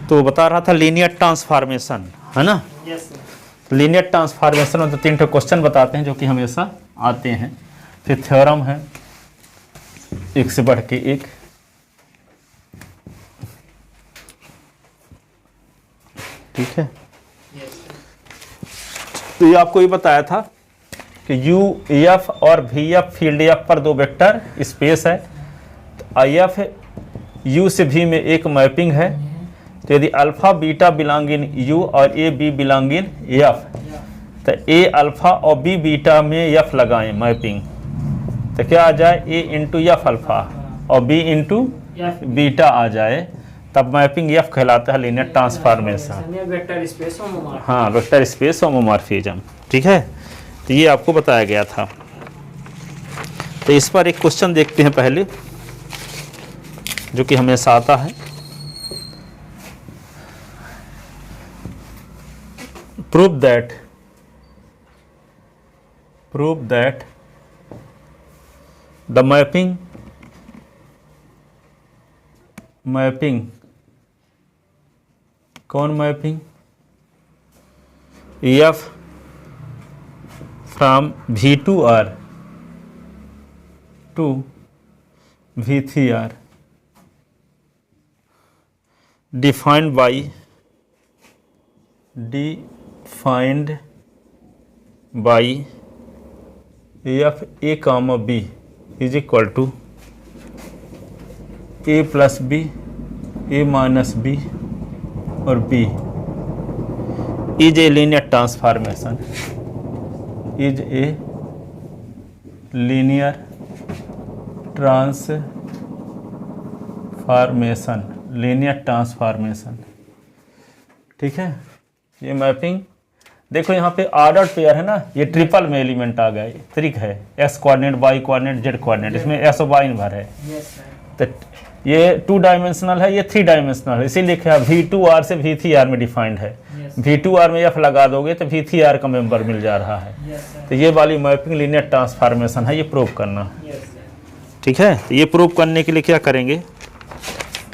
तो बता रहा था लीनियर ट्रांसफॉर्मेशन, है ना। Yes sir. लीनियर ट्रांसफॉर्मेशन में तो 3 क्वेश्चन बताते हैं जो कि हमेशा आते हैं। फिर थ्योरम है एक से बढ़ के एक। ठीक है, तो ये आपको ये बताया था कि यू एफ और वी एफ फील्ड एफ पर 2 वेक्टर स्पेस है। तो आई एफ यू से भी में एक मैपिंग है। तो यदि alpha beta belong in U और A B belong in F, तो ए अल्फा और बी बीटा में एफ लगाएं मैपिंग, तो क्या आ जाए ए इंटू एफ अल्फा और बी इंटू बीटा आ जाए, तब मैपिंग एफ कहलाता है linear transformation. Vector space homomorphism. हाँ, वेक्टर स्पेस होमोमॉर्फिज्म। ठीक है, तो ये आपको बताया गया था। तो इस पर एक क्वेश्चन देखते हैं पहले, जो कि हमेशा आता है। प्रूव दैट द मैपिंग कौन mapping F from V2R to V3R defined by F A comma B is equal to A plus B, A minus B और B is a linear transformation, is a linear transformation. ठीक है, ये mapping देखो यहाँ पे ordered pair है ना, ये ट्रिपल में एलिमेंट आ गए, त्रिक है, x coordinate, y coordinate, z coordinate, इसमें एस और वाई भर है। तो ये 2 डायमेंशनल है, ये 3 डायमेंशनल है, इसीलिए क्या V2R से V3R में डिफाइंड है। V2R में एफ लगा दोगे तो V3R का मेंबर मिल जा रहा है। तो ये वाली मैपिंग लीनियर ट्रांसफॉर्मेशन है, ये प्रूव करना। ठीक है, तो ये प्रूव करने के लिए क्या करेंगे,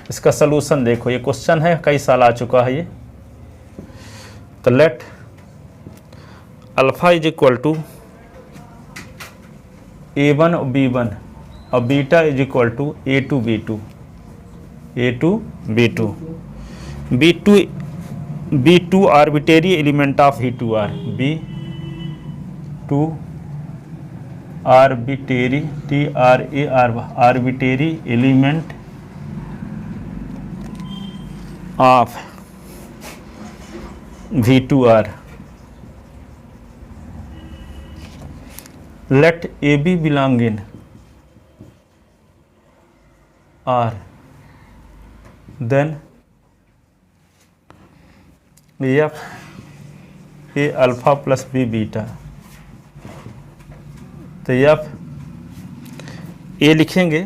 इसका सलूशन देखो। ये क्वेश्चन है, कई साल आ चुका है ये। तो let alpha is equal to A1 और B1 और beta is equal to A2 B2, B2 arbitrary element of V2R, B2 arbitrary arbitrary element of V2R। let AB belong in R, then F A alpha plus B beta। तो F A लिखेंगे,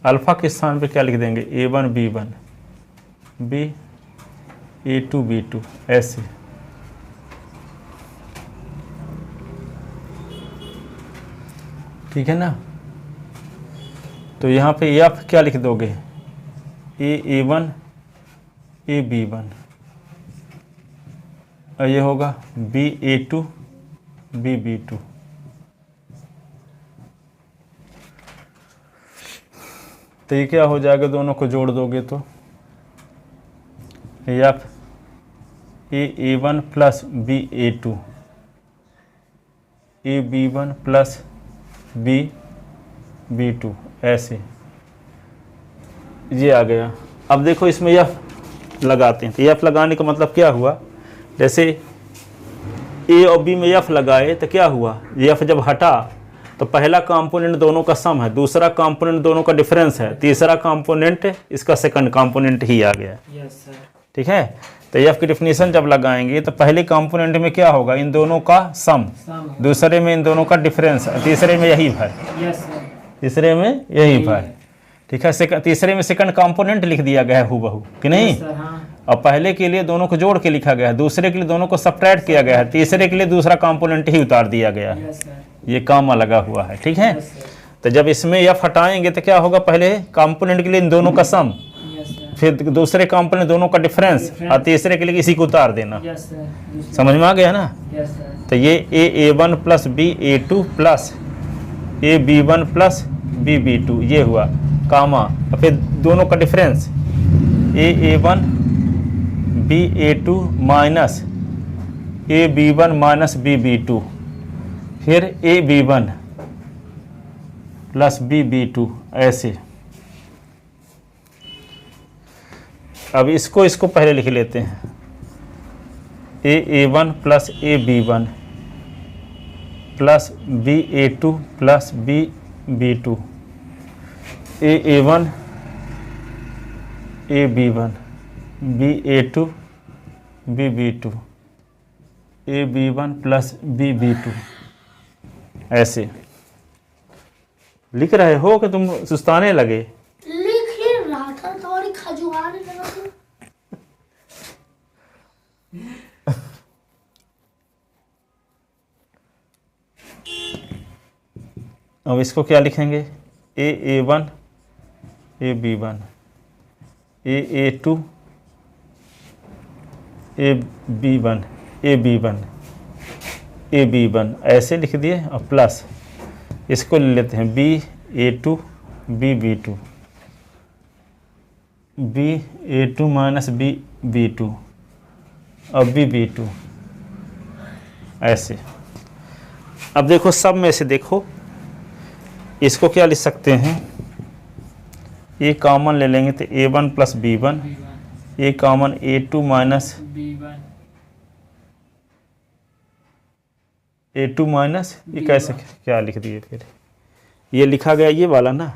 alpha के स्थान पे क्या लिख देंगे, A1 B1, B A2 B2, ऐसे। ठीक है ना। तो यहाँ पे एफ क्या लिख दोगे, A1 A B1, और ये होगा B A2 B B2। तो ये क्या हो जाएगा, दोनों को जोड़ दोगे तो F A1 plus B A2 A B1 plus B B2, ऐसे ये आ गया। अब देखो इसमें एफ लगाते हैं, तो एफ लगाने का मतलब क्या हुआ, जैसे ए और बी में एफ लगाए तो क्या हुआ, एफ जब हटा तो पहला कंपोनेंट दोनों का सम है, दूसरा कंपोनेंट दोनों का डिफरेंस है, तीसरा कंपोनेंट इसका सेकंड कंपोनेंट ही आ गया। Yes sir. ठीक है, तो एफ की डिफिनीशन जब लगाएंगे तो पहले कंपोनेंट में क्या होगा, इन दोनों का सम, दूसरे में इन दोनों का डिफरेंस, तीसरे में यही भर। Yes sir. तीसरे में यही भर। ठीक है, तीसरे में सेकंड कंपोनेंट लिख दिया गया है हूबहू कि नहीं। और पहले के लिए दोनों को जोड़ के लिखा गया है, दूसरे के लिए दोनों को सब्ट्रैक्ट किया गया है, तीसरे के लिए दूसरा कंपोनेंट ही उतार दिया गया है। ये काम लगा हुआ है। ठीक है, तो जब इसमें एफ हटाएंगे तो क्या होगा, पहले कंपोनेंट के लिए इन दोनों का सम, फिर दूसरे कंपोनेंट दोनों का डिफरेंस और तीसरे के लिए इसी को उतार देना। Yes sir. समझ में आ गया ना? Yes sir. तो ये A1 plus BA2 plus AB1 plus BB2 ये हुआ कामा, और फिर दोनों का difference AA1 BA2 minus AB1 minus BB2, फिर AB1 प्लस BB2 ऐसे। अब इसको पहले लिख लेते हैं, AA1 plus AB1 plus BA2 plus BB2, AA1 AB1 BA2 BB2 AB1 plus BB2 ऐसे। लिख रहे हो कि तुम सुस्ताने लगे? लिख ही रहा था, थोड़ी खजुआने लगा था। अब इसको क्या लिखेंगे? AA1 AB1 AA2 AB1 AB1 AB1 ऐसे लिख दिए, और प्लस इसको ले लेते हैं BA2 BB2 BA2 minus BB2 और BB2 ऐसे। अब देखो सब में से देखो, इसको क्या लिख सकते हैं? ये कॉमन ले लेंगे तो A1 प्लस B1, ये common A2 minus A2 minus ये कैसे क्या लिख दिए? फिर ये लिखा गया ये वाला ना,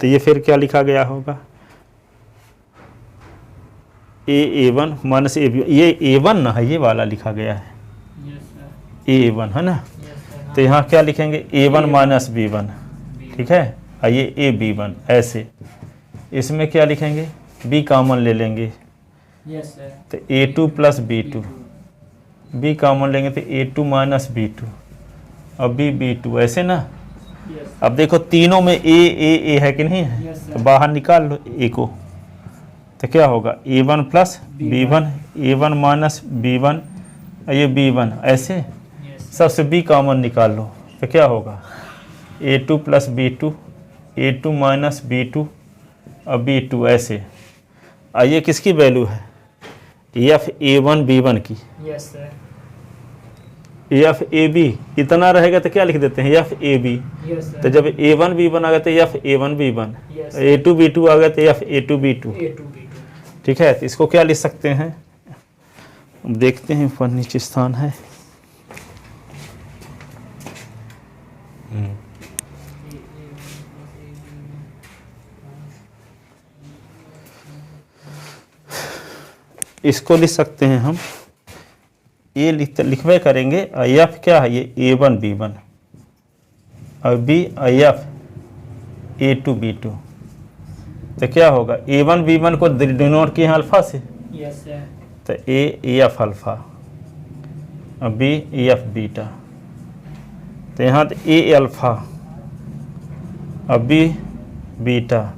तो ये फिर क्या लिखा गया होगा? A1 माइनस AB, ये A1 ना है, ये वाला लिखा गया है A1 है ना। तो यहाँ क्या लिखेंगे? A1 माइनस B1, ठीक है, और ये AB1 ऐसे। इसमें क्या लिखेंगे? B कॉमन ले लेंगे तो A2 plus B2, B common लेंगे तो A2 माइनस B2 और BB2 ऐसे ना। अब देखो तीनों में A है कि नहीं है, तो बाहर निकाल लो A को, तो क्या होगा? A1 plus B1 A1 minus B1 और ये B1 ऐसे। सबसे B कॉमन निकाल लो तो क्या होगा? A2 plus B2 A2 minus B2 और B2 ऐसे। और ये किसकी वैल्यू है? एफ A1 B1 की। Yes sir. एफ AB इतना रहेगा तो क्या लिख देते हैं? F AB। यस तो सर। जब A1 B1 आ गया तो F A1 B1, Yes. A2 B2 आ गया तो एफ A2 B2। ठीक है, तो इसको क्या लिख सकते हैं? अब देखते हैं, ऊपर नीचे स्थान है। इसको लिख सकते हैं हम, ये लिखवे करेंगे एफ क्या है? ये A1 B1 और B एफ A2 B2। तो क्या होगा? A1 B1 को डिनोट किए हैं अल्फा से, यस सर। तो A एफ अल्फा और B एफ बीटा। तो यहाँ तो A अल्फा और B बीटा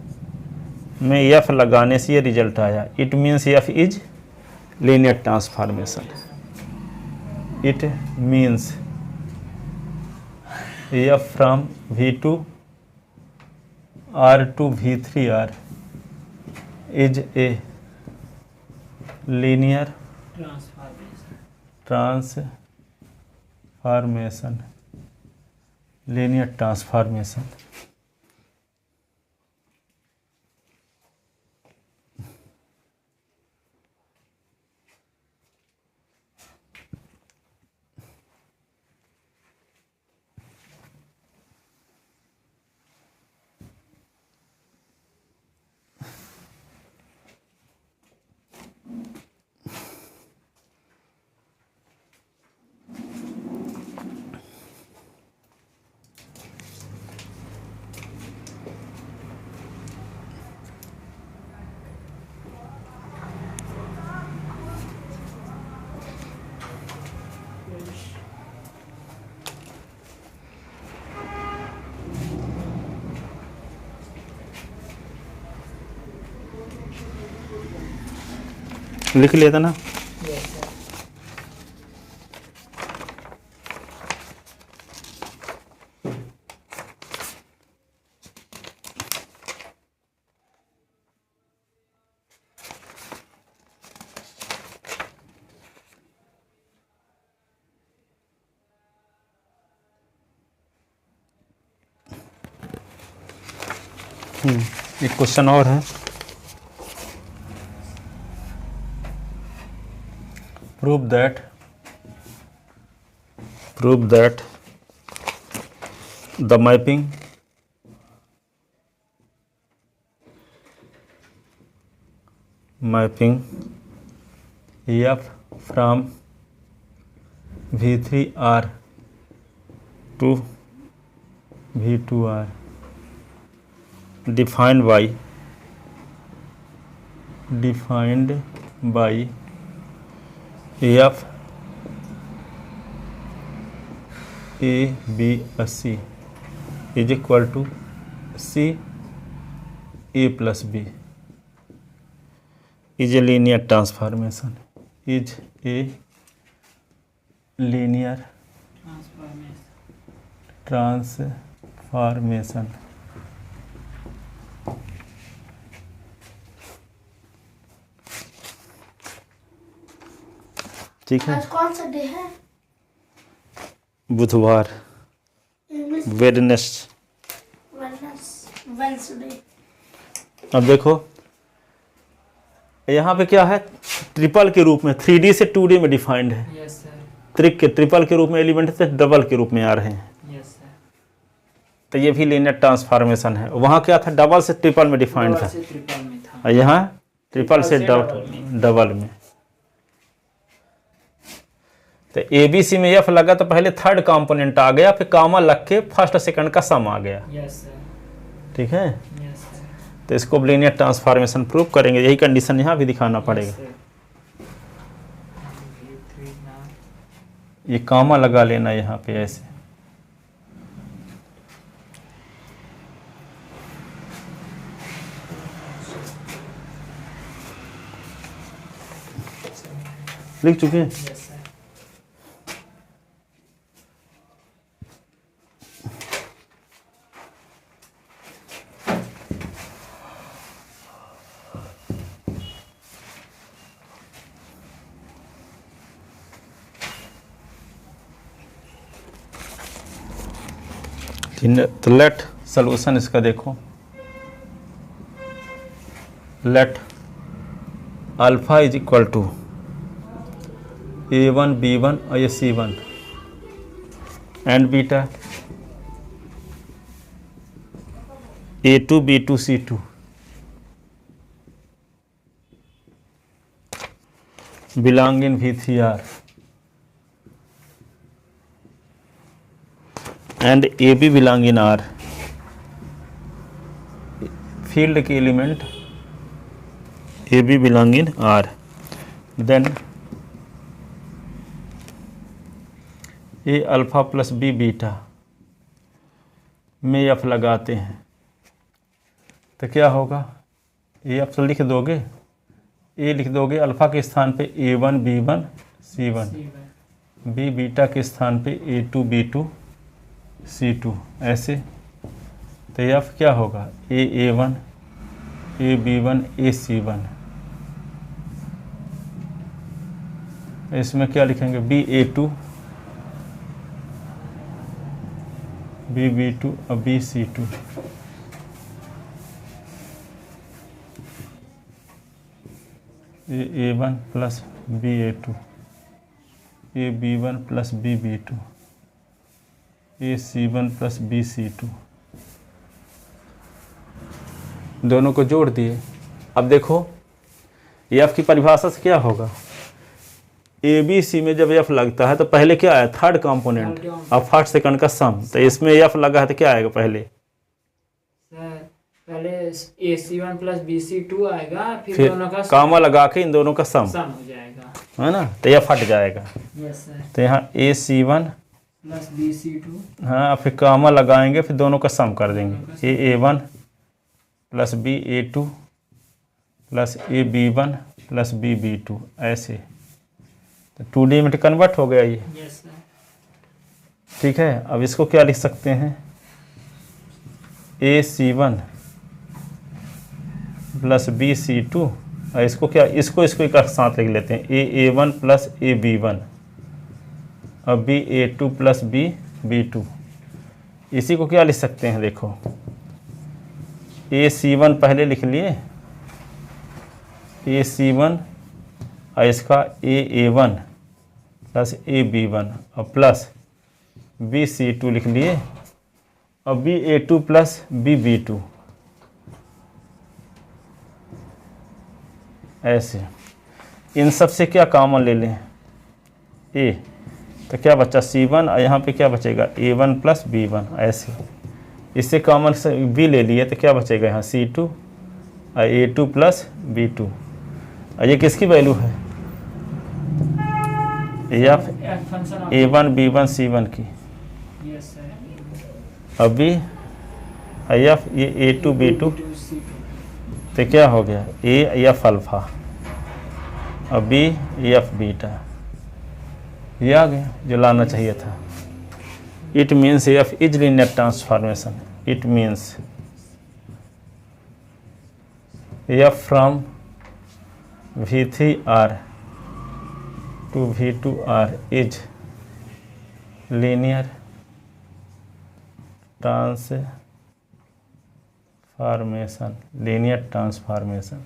में एफ लगाने से ये रिजल्ट आया। It means F is linear transformation. It means f from V2 R to V3R is a linear transformation. Linear transformation. लिख लिया था ना। Yes sir. एक क्वेश्चन और है। Prove that the mapping F from V3R to V2R defined by F A B C is equal to C A plus B is a linear transformation. Is a linear transformation. ठीक है। आज कौन सा day है? बुधवार, English Wednesday. अब देखो यहाँ पे क्या है, ट्रिपल के रूप में 3D से 2D में डिफाइंड है। Yes sir. ट्रिपल के रूप में एलिमेंट से डबल के रूप में आ रहे हैं। Yes sir. तो ये भी लीनियर ट्रांसफॉर्मेशन है। वहाँ क्या था, डबल से ट्रिपल में डिफाइंड था, से ट्रिपल में था। और यहाँ ट्रिपल से डबल डबल में। तो ABC में F लगा तो पहले थर्ड कंपोनेंट आ गया, फिर कामा लग के फर्स्ट सेकंड का सम आ गया। Yes sir. ठीक है। Yes sir. तो इसको लीनियर ट्रांसफॉर्मेशन प्रूव करेंगे। यही कंडीशन यहाँ भी दिखाना पड़ेगा। ये कामा लगा लेना यहाँ पे ऐसे। लिख चुके हैं। Yes sir. तो लेट सॉल्यूशन इसका देखो। Let alpha is equal to A1 B1 और ये C1 and beta A2 B2 C2 belong in V3R and AB belong in R. Field के element AB belong in R. Then A alpha plus B beta में F लगाते हैं तो क्या होगा, F तो लिख दोगे, A लिख दोगे अल्फा के स्थान पे A1 B1 C1, B beta के स्थान पे A2 B2 C2 ऐसे। तो F क्या होगा, A1 A B1 A C1। इसमें क्या लिखेंगे, B A2 B B2 और B C2। A1 plus B A2 A B1 plus B B2 A C1 plus B C2, दोनों को जोड़ दिए। अब देखो F की परिभाषा से क्या होगा, ABC में जब F लगता है तो पहले क्या आया, थर्ड कंपोनेंट और फर्स्ट सेकंड का सम। तो इसमें F लगा है तो क्या आएगा, पहले AC1 प्लस BC2 आएगा, फिर दोनों का कामा लगा के इन दोनों का सम सम हो जाएगा, है ना। तो यह फट जाएगा। Yes sir. तो यहाँ AC1 प्लस BC2, हाँ, फिर कामा लगाएंगे, फिर दोनों का सम कर देंगे। A A1 plus B A2 plus A B one plus B B two, ऐसे तो 2D में कन्वर्ट हो गया ये। Yes sir. ठीक है, अब इसको क्या लिख सकते हैं, A C one plus B C two, और इसको क्या, इसको एक साथ लिख लेते हैं, A one plus A B one और B A two plus B B two. इसी को क्या लिख सकते हैं, देखो ए सी वन पहले लिख लिए, ए सी वन और इसका A one plus A B one और प्लस बी सी टू लिख लिए और B A two plus B B two, ऐसे। इन सब से क्या कॉमन ले लें, ए, तो क्या बचा सी वन और यहाँ पे क्या बचेगा ए वन प्लस बी वन, ऐसे। इससे कॉमन से बी ले लिए तो क्या बचेगा यहाँ सी टू और ए टू प्लस बी टू, और ये किसकी वैल्यू है, एफ फंक्शन ए वन बी वन सी वन की। Yes sir. अभी एफ ये ए टू बी टू, तो क्या हो गया ए एफ अल्फा और बी एफ बीटा, ये आ गया जो लाना चाहिए था। It means F is linear transformation, it means f from V3R to V2R is linear transformation, linear transformation,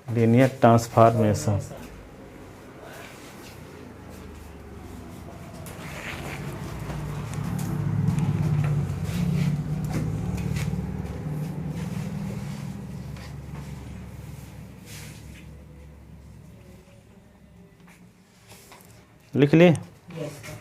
linear transformation। लिख लिए, यस सर।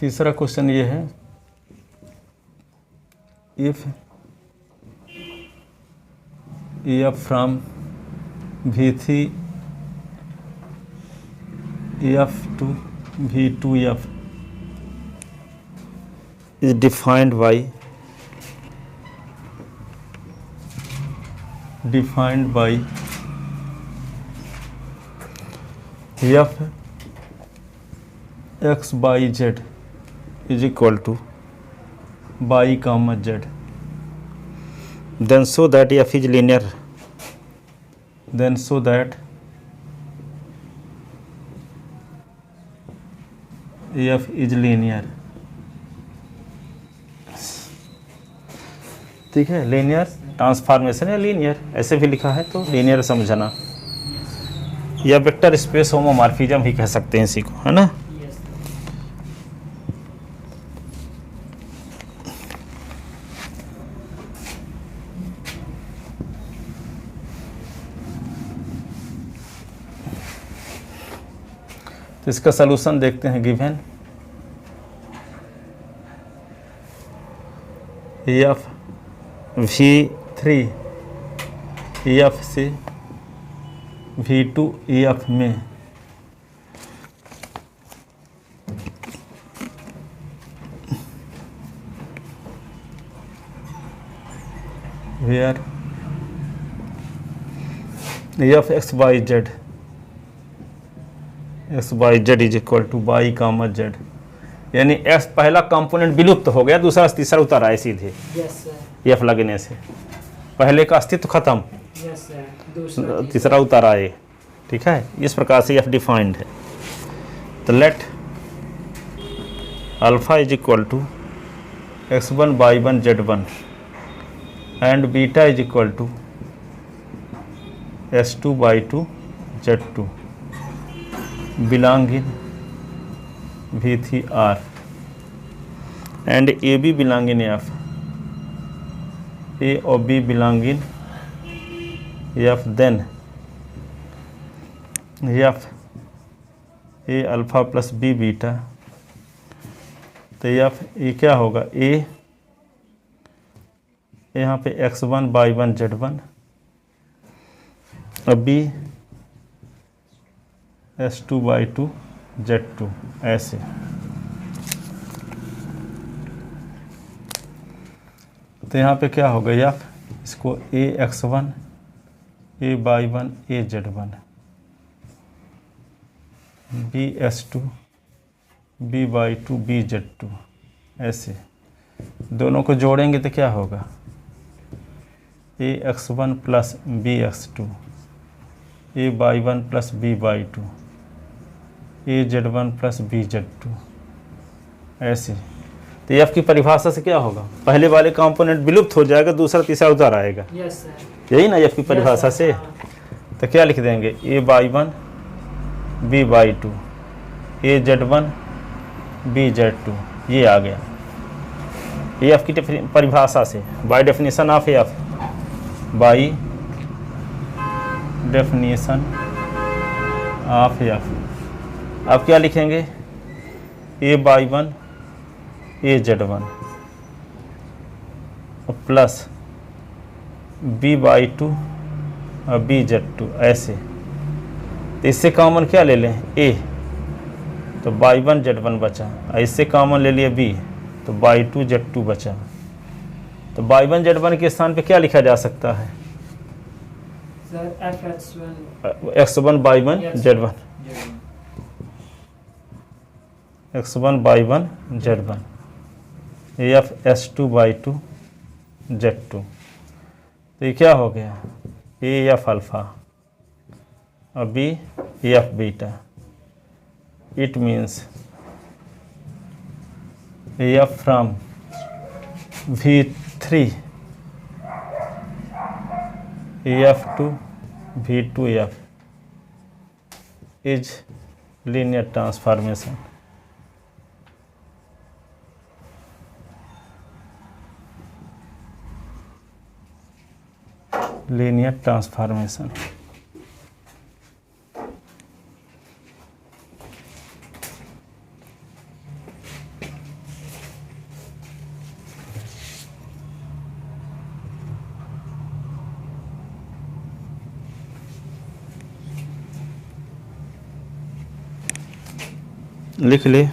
तीसरा क्वेश्चन ये है, if F from V3 f to V2 F is defined by f x by z is equal to y comma z, then so that f is linear, then so that f is linear। ठीक है, linear transformation है, linear ऐसे भी लिखा है तो linear समझना, या वेक्टर स्पेस होमोमॉर्फिज्म भी कह सकते हैं इसी को, है ना। यस तो इसका सलूशन देखते हैं, गिवन एफ V3 एफ से V2 एफ में where f x y z is equal to y comma z, यानी एक्स पहला कंपोनेंट विलुप्त हो गया, दूसरा तीसरा उतर आए सीधे सर। एफ लगने से, पहले का अस्तित्व खत्म, यस सर। दूसरा तीसरा उतर आए। ठीक है, इस प्रकार से एफ डिफाइंड है। तो let alpha is equal to x1 y1 z1 and beta is equal to s2 y2 z2 belong in V3 R and AB belong in F. A or B belong in F, then F A alpha plus B beta, तो F ये क्या होगा, A यहाँ पे x1 y1 z1 और B s2 y2 z2 ऐसे। तो यहाँ पे क्या होगा, या इसको a x1 a y1 a z1 b s2 b y2 b z2 ऐसे। दोनों को जोड़ेंगे तो क्या होगा, a x1 plus b x2 a y1 plus b y2 a z1 plus b z2 ऐसे। तो एफ की परिभाषा से क्या होगा, पहले वाले कंपोनेंट विलुप्त हो जाएगा, दूसरा तीसरा उधर आएगा। Yes sir. यही ना एफ की परिभाषा से। तो क्या लिख देंगे, a y1 b y2 a z1 b z2, ये आ गया एफ की परिभाषा से, by definition of F, by definition of F. अब क्या लिखेंगे, a y1 a z1 plus b y2 और b z2 ऐसे। तो इससे कॉमन क्या ले लें, a, तो y1 z1 बचा, और इससे कॉमन ले लिए b, तो y2 z2 बचा। तो y1 z1 के स्थान पे क्या लिखा जा सकता है, sir x1 y1 z1 x1 y1 z1 F s2 y2 z2। तो ये क्या हो गया, ए एफ अल्फा और b f beta. It means f from V3 f to V2 f is linear transformation. Linear transformation. लिख ले,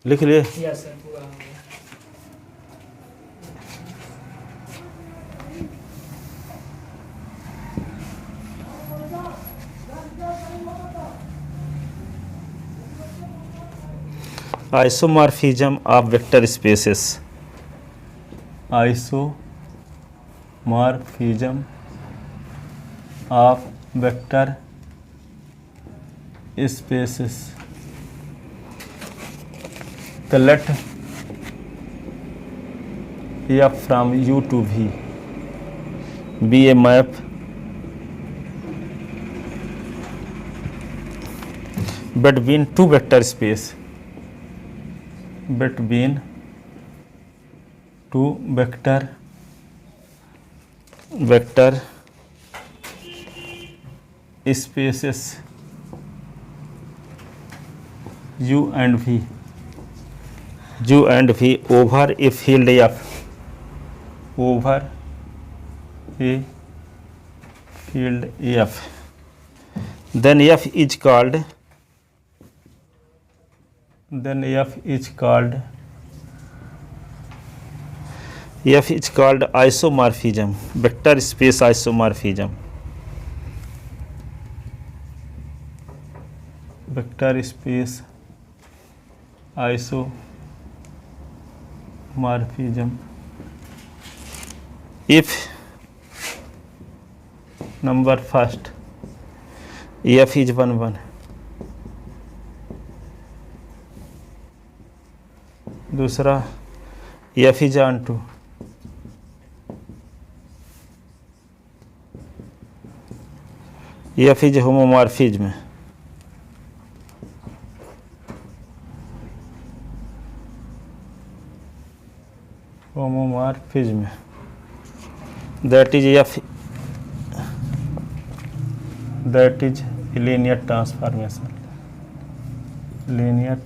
लिख लिए। यस सर, पूरा हो गया। Isomorphism of vector spaces. Isomorphism of vector spaces. तो लेट F from U to V be a map between two vector space, between two vector spaces U and V over a field F, over a field F, then F is called isomorphism, vector space isomorphism, vector space isomorphism. If number first F is 1 1, दूसरा F is on 2, F is homomorphism, that is F, that is linear transformation, linear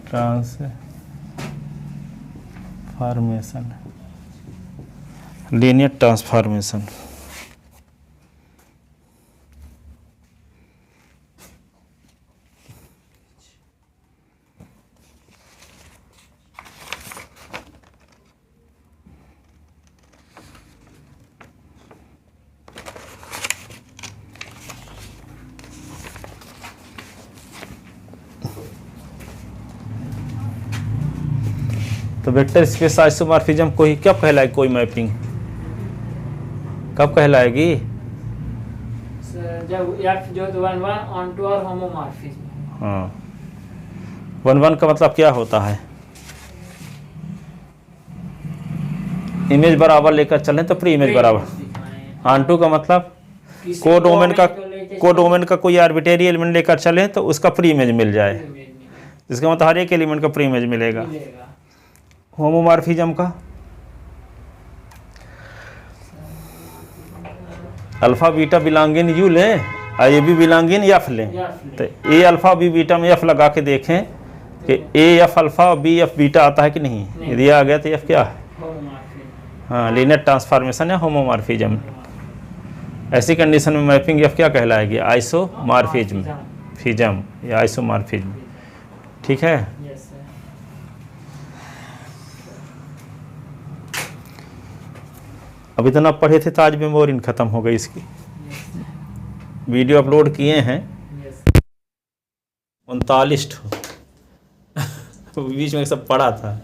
transformation. तो vector space isomorphism कोई कब कहलाएगी, कोई mapping कब कहलाएगी? Sir जब F जो 1 1 onto और होमोमॉर्फिज्म। हाँ, 1 1 का मतलब क्या होता है? इमेज बराबर लेकर चलें तो प्री इमेज बराबर। ऑनटू का मतलब कोडोमेन का कोई आर्बिट्रेरी एलिमेंट लेकर चलें तो उसका प्री इमेज मिल जाए, इसका मतलब हर एक एलिमेंट का प्री इमेज मिलेगा। होमोमॉर्फिज्म का अल्फा बीटा बिलोंगिंग यू लें और ए बी बिलोंगिंग एफ लें, तो ए अल्फा बी बीटा में एफ लगा के देखें कि ए एफ अल्फा और बी एफ बीटा आता है कि नहीं, यदि आ गया तो एफ क्या है? हाँ, लीनियर ट्रांसफॉर्मेशन या होमोमॉर्फिज्म। ऐसी कंडीशन में मैपिंग एफ क्या कहलाएगी? आइसोमॉर्फिज्म या आइसोमॉर्फिज्म। ठीक है, अब इतना पढ़े थे तो आज मेमोरी खत्म हो गई इसकी। वीडियो अपलोड किए हैं 39 बीच में सब पढ़ा था।